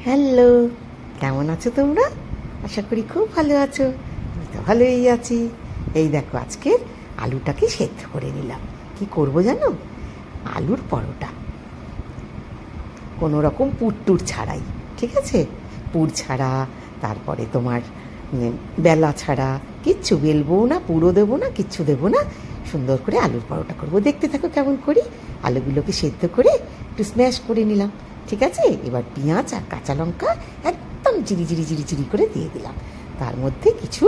Hello, কেমন আছো তোমরা? আশা করি খুব ভালো আছো। আমি তো ভালোই আছি। এই দেখো, আজকে আলুটাকে সেদ্ধ করে নিলাম। কি করব জানো? আলুর পরোটা, কোনো রকম পুর ছাড়াই। ঠিক আছে? পুর ছাড়া, তারপরে তোমার বেলা ছাড়া, কিচ্ছু বেলবও না, পুরো দেবো না, কিচ্ছু দেবো না। সুন্দর করে আলুর পরোটা করবো। দেখতে থাকো কেমন করি। আলুগুলোকে সেদ্ধ করে একটু স্ম্যাশ করে নিলাম। ঠিক আছে? এবার পেঁয়াজ আর কাঁচা লঙ্কা একদম চিরি চিরি চিরি চিরি করে দিয়ে দিলাম। তার মধ্যে কিছু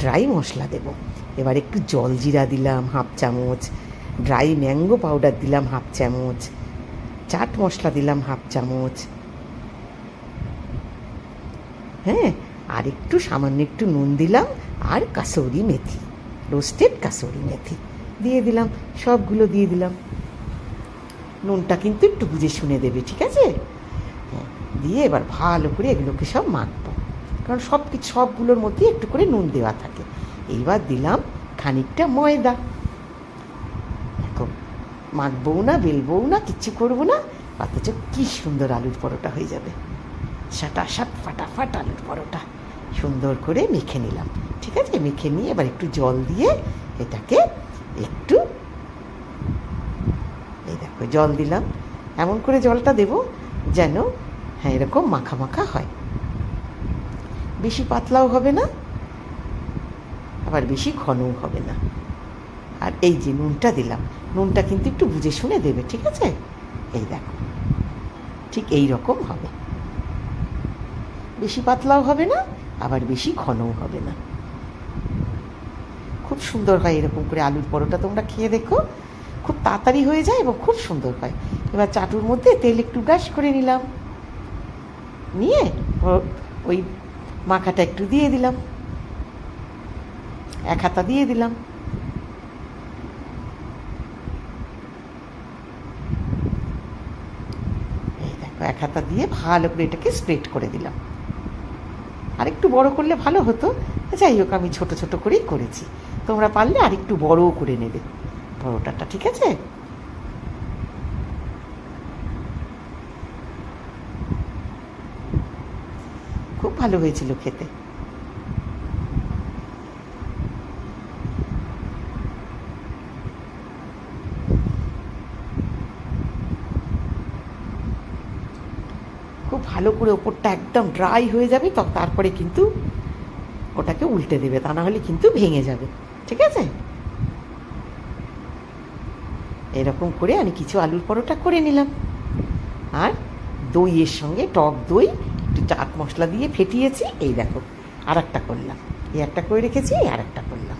ড্রাই মশলা দেব। এবার একটু জল জিরা দিলাম হাফ চামচ, ড্রাই ম্যাঙ্গো পাউডার দিলাম হাফ চামচ, চাট মশলা দিলাম হাফ চামচ, হ্যাঁ, আর একটু সামান্য একটু নুন দিলাম, আর কাসৌরি মেথি, রোস্টেড কাসৌরি মেথি দিয়ে দিলাম। সবগুলো দিয়ে দিলাম। নুনটা কিন্তু একটু বুঝে শুনে দেবে, ঠিক আছে? হ্যাঁ, দিয়ে এবার ভালো করে এগুলোকে সব মাখবো, কারণ সবগুলোর মধ্যে একটু করে নুন দেওয়া থাকে। এইবার দিলাম খানিকটা ময়দা। দেখো, মাখবও না, বেলবও না, কিচ্ছু করবো না, অথচ কি সুন্দর আলুর পরোটা হয়ে যাবে। সাটাসাট ফাটাফাট আলুর পরোটা সুন্দর করে মেখে নিলাম। ঠিক আছে? মেখে নিয়ে এবার একটু জল দিয়ে এটাকে একটু, এই দেখো জল দিলাম। এমন করে জলটা দেব যেন, হ্যাঁ, এরকম মাখা মাখা হয়। বেশি পাতলাও হবে না, আবার বেশি ঘনও হবে না। আর এই যে নুনটা দিলাম, নুনটা কিন্তু একটু বুঝে শুনে দেবে, ঠিক আছে? এই দেখো, ঠিক এই রকম হবে। বেশি পাতলাও হবে না, আবার বেশি ঘনও হবে না। খুব সুন্দর হয় এরকম করে আলুর পরোটা। তোমরা খেয়ে দেখো, খুব তাড়াতাড়ি হয়ে যায় এবং খুব সুন্দর হয়। এবার চাটুর মধ্যে তেল একটু ব্রাশ করে নিলাম, নিয়ে ওই মাখাটা একটু দিয়ে দিলাম, এক হাতা দিয়ে দিলাম। এই দেখো, এক হাতা দিয়ে ভালো করে এটাকে স্প্রেড করে দিলাম। আর একটু বড় করলে ভালো হতো, যাই হোক আমি ছোট ছোট করেই করেছি। তোমরা পারলে আর একটু বড়ও করে নেবে পরোটাটা, ঠিক আছে? খুব ভালো হয়েছিল খেতে। খুব ভালো করে ওপরটা একদম ড্রাই হয়ে যাবে, তারপরে কিন্তু ওটাকে উল্টে দেবে, তা না হলে কিন্তু ভেঙে যাবে। ঠিক আছে? এরকম করে আমি কিছু আলুর পরোটা করে নিলাম। আর দইয়ের সঙ্গে, টক দই একটু চাট মশলা দিয়ে ফেটিয়েছি। এই দেখো, আর একটা করলাম। এই একটা করে রেখেছি, আর একটা করলাম।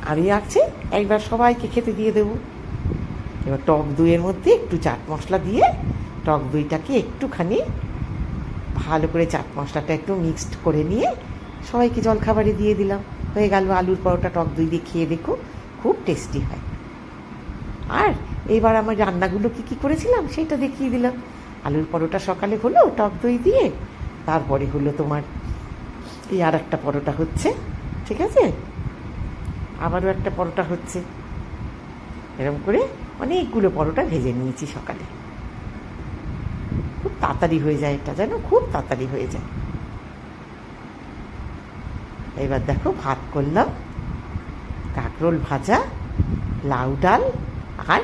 আর এই আছে, একবার সবাইকে খেতে দিয়ে দেবো। এবার টক দইয়ের মধ্যে একটু চাট মশলা দিয়ে, টক দইটাকে একটুখানি ভালো করে চাট মশলাটা একটু মিক্সড করে নিয়ে সবাইকে জলখাবারে দিয়ে দিলাম। হয়ে গেল আলুর পরোটা। টক দই দিয়ে খেয়ে দেখো, খুব টেস্টি হয়। আর এইবার আমার রান্নাগুলো কী কী করেছিলাম সেটা দেখিয়ে দিলাম। আলুর পরোটা সকালে হলো টক দই দিয়ে, তারপরে হলো তোমার এই আর একটা পরোটা হচ্ছে, ঠিক আছে? আবারও একটা পরোটা হচ্ছে। এরকম করে অনেকগুলো পরোটা ভেজে নিয়েছি সকালে। খুব তাড়াতাড়ি হয়ে যায় এটা, জানো, খুব তাড়াতাড়ি হয়ে যায়। এবার দেখো, ভাত করলাম, কাঁকরোল ভাজা, লাউ ডাল আর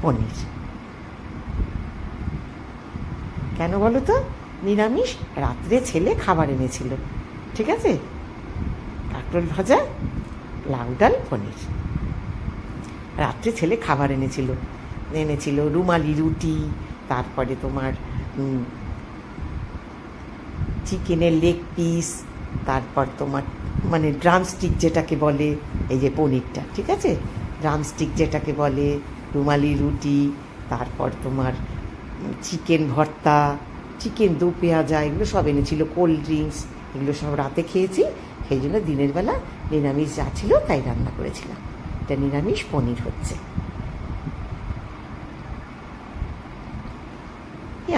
পনির। কেন বলো তো? নিরামিষ, রাত্রে ছেলে খাবার এনেছিল। ঠিক আছে? কাঁকরোল ভাজা, লাউ ডাল, পনির। রাত্রে ছেলে খাবার এনেছিল রুমালি রুটি, তারপরে তোমার চিকেনের লেগ পিস, তারপর তোমার মানে ড্রামস্টিক যেটাকে বলে, এই যে পনিরটা, ঠিক আছে? ড্রামস্টিক যেটাকে বলে, রুমালি রুটি, তারপর তোমার চিকেন ভর্তা, চিকেন দু পেঁয়াজা, এগুলো সব এনেছিল, কোল্ড ড্রিঙ্কস, এগুলো সব রাতে খেয়েছি। সেই জন্য দিনের বেলা নিরামিষ যা ছিল তাই রান্না করেছিলাম। এটা নিরামিষ পনির হচ্ছে।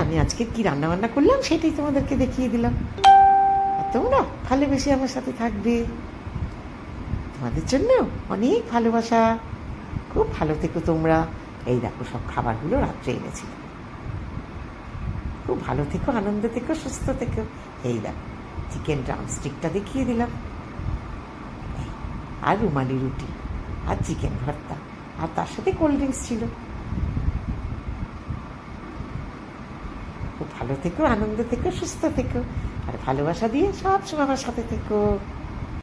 আমি আজকে কি রান্না বান্না করলাম সেটাই তোমাদেরকে দেখিয়ে দিলাম। আর তোমরা ভালোবেসে আমার সাথে থাকবে। তোমাদের জন্য অনেক ভালোবাসা। খুব ভালো থেকো তোমরা। এই দেখো সব খাবারগুলো রাত্রে এনেছিল। খুব ভালো থেকো, আনন্দ থেকো, সুস্থ থেকো। এই দেখো চিকেন ড্রামস্টিকটা দেখিয়ে দিলাম, আর রুমালি রুটি আর চিকেন ভর্তা, আর তার সাথে কোল্ড ড্রিঙ্কস ছিল। খুব ভালো থেকো, আনন্দ থেকো, সুস্থ থেকো, আর ভালোবাসা দিয়ে সব সময় আমার সাথে থেকো।